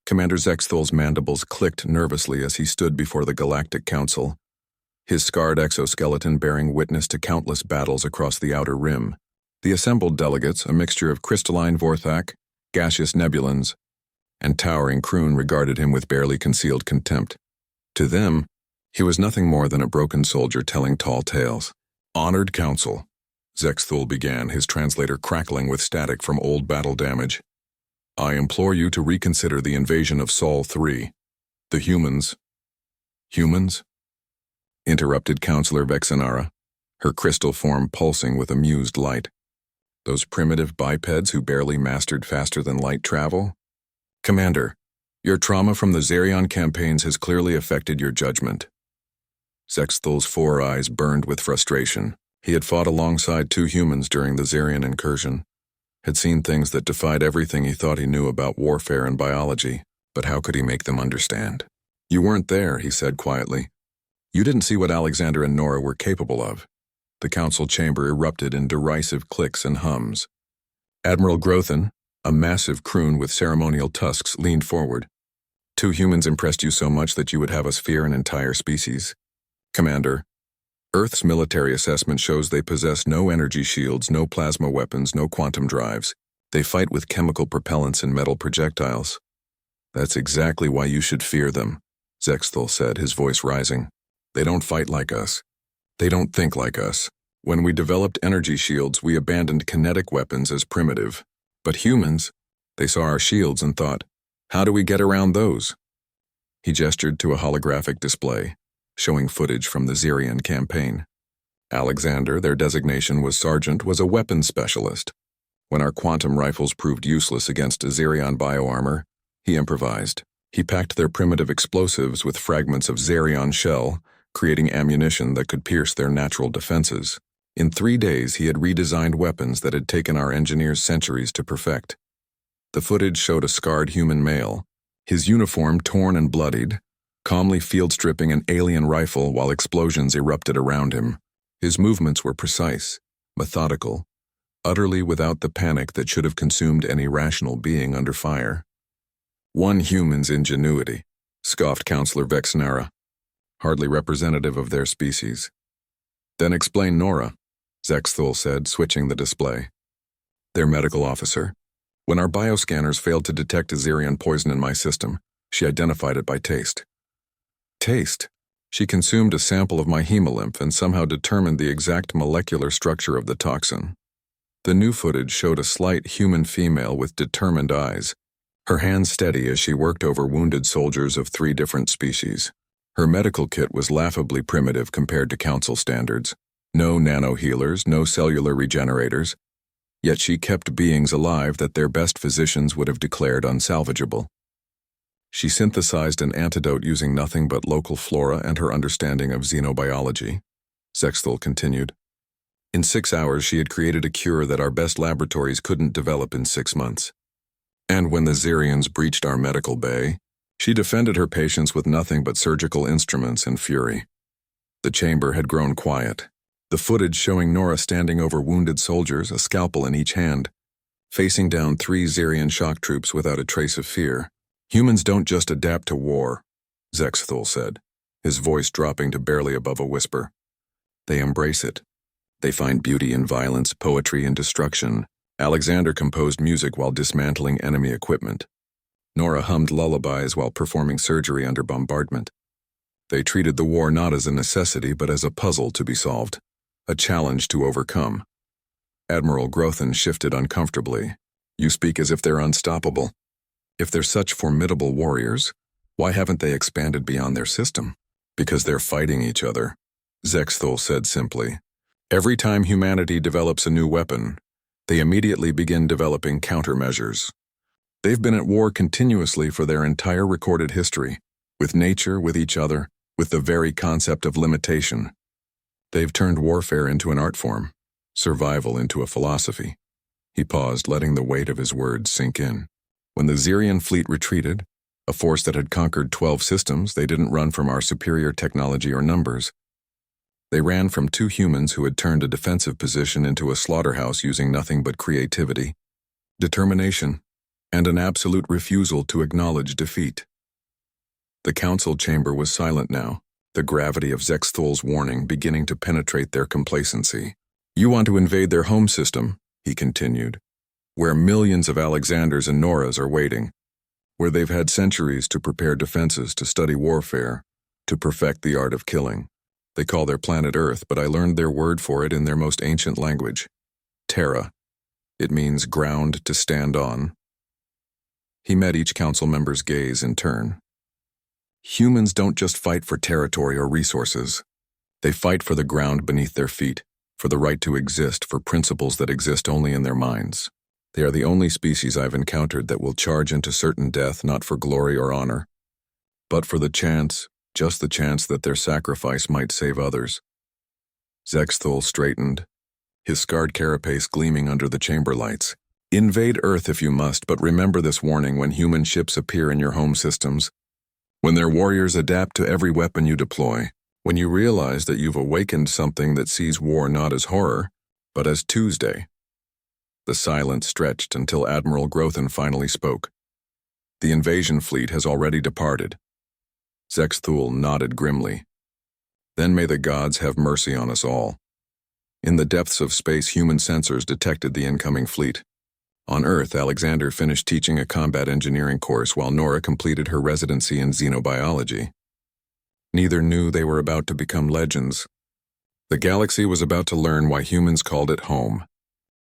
Commander Zexthol's mandibles clicked nervously as he stood before the Galactic Council, his scarred exoskeleton bearing witness to countless battles across the Outer Rim. The assembled delegates, a mixture of crystalline Vorthak, gaseous nebulans, and towering croon, regarded him with barely concealed contempt. To them, he was nothing more than a broken soldier telling tall tales. "Honored Council," Zexthol began, his translator crackling with static from old battle damage. "I implore you to reconsider the invasion of Sol 3. The humans—" "Humans?" interrupted Counselor Vexenara, her crystal form pulsing with amused light. "Those primitive bipeds who barely mastered faster-than-light travel? Commander, your trauma from the Zerion campaigns has clearly affected your judgment." Zexthol's four eyes burned with frustration. He had fought alongside two humans during the Zerion incursion, had seen things that defied everything he thought he knew about warfare and biology, but how could he make them understand? "You weren't there," he said quietly. "You didn't see what Alexander and Nora were capable of." The council chamber erupted in derisive clicks and hums. Admiral Grothin, a massive croon with ceremonial tusks, leaned forward. "Two humans impressed you so much that you would have us fear an entire species? Commander, Earth's military assessment shows they possess no energy shields, no plasma weapons, no quantum drives. They fight with chemical propellants and metal projectiles." "That's exactly why you should fear them," Zexthol said, his voice rising. "They don't fight like us. They don't think like us. When we developed energy shields, we abandoned kinetic weapons as primitive. But humans, they saw our shields and thought, how do we get around those?" He gestured to a holographic display, showing footage from the Zerion campaign. Alexander, their designation was Sergeant, was a weapons specialist. When our quantum rifles proved useless against Zerion bioarmor, he improvised. He packed their primitive explosives with fragments of Zerion shell, creating ammunition that could pierce their natural defenses. In 3 days, he had redesigned weapons that had taken our engineers centuries to perfect. The footage showed a scarred human male, his uniform torn and bloodied, calmly field-stripping an alien rifle while explosions erupted around him. His movements were precise, methodical, utterly without the panic that should have consumed any rational being under fire. "One human's ingenuity," scoffed Counselor Vexenara, hardly representative of their species. "Then explain Nora," Zexthol said, switching the display. "Their medical officer. When our bioscanners failed to detect a Zerion poison in my system, she identified it by taste." "Taste?" "She consumed a sample of my hemolymph and somehow determined the exact molecular structure of the toxin." The new footage showed a slight human female with determined eyes, her hands steady as she worked over wounded soldiers of 3 different species. Her medical kit was laughably primitive compared to council standards. No nano-healers, no cellular regenerators. Yet she kept beings alive that their best physicians would have declared unsalvageable. She synthesized an antidote using nothing but local flora and her understanding of xenobiology, Zexthol continued. In 6 hours, she had created a cure that our best laboratories couldn't develop in 6 months. And when the Zerions breached our medical bay, she defended her patients with nothing but surgical instruments and fury. The chamber had grown quiet, the footage showing Nora standing over wounded soldiers, a scalpel in each hand, facing down 3 Zerion shock troops without a trace of fear. "Humans don't just adapt to war," Zexthol said, his voice dropping to barely above a whisper. "They embrace it. They find beauty in violence, poetry in destruction." Alexander composed music while dismantling enemy equipment. Nora hummed lullabies while performing surgery under bombardment. They treated the war not as a necessity but as a puzzle to be solved, a challenge to overcome. Admiral Grothin shifted uncomfortably. "You speak as if they're unstoppable. If they're such formidable warriors, why haven't they expanded beyond their system?" "Because they're fighting each other," Zexthol said simply. "Every time humanity develops a new weapon, they immediately begin developing countermeasures. They've been at war continuously for their entire recorded history, with nature, with each other, with the very concept of limitation. They've turned warfare into an art form, survival into a philosophy." He paused, letting the weight of his words sink in. When the Zerion fleet retreated, a force that had conquered 12 systems, they didn't run from our superior technology or numbers. They ran from 2 humans who had turned a defensive position into a slaughterhouse using nothing but creativity, determination, and an absolute refusal to acknowledge defeat. The council chamber was silent now, the gravity of Zexthol's warning beginning to penetrate their complacency. You want to invade their home system, he continued, where millions of Alexanders and Noras are waiting, where they've had centuries to prepare defenses, to study warfare, to perfect the art of killing. They call their planet Earth, but I learned their word for it in their most ancient language, Terra. It means ground to stand on. He met each council member's gaze in turn. Humans don't just fight for territory or resources. They fight for the ground beneath their feet, for the right to exist, for principles that exist only in their minds. They are the only species I've encountered that will charge into certain death not for glory or honor, but for the chance, just the chance that their sacrifice might save others. Zexthol straightened, his scarred carapace gleaming under the chamber lights. Invade Earth if you must, but remember this warning when human ships appear in your home systems, when their warriors adapt to every weapon you deploy, when you realize that you've awakened something that sees war not as horror, but as Tuesday. The silence stretched until Admiral Grothin finally spoke. The invasion fleet has already departed. Zexthul nodded grimly. Then may the gods have mercy on us all. In the depths of space, human sensors detected the incoming fleet. On Earth, Alexander finished teaching a combat engineering course while Nora completed her residency in xenobiology. Neither knew they were about to become legends. The galaxy was about to learn why humans called it home.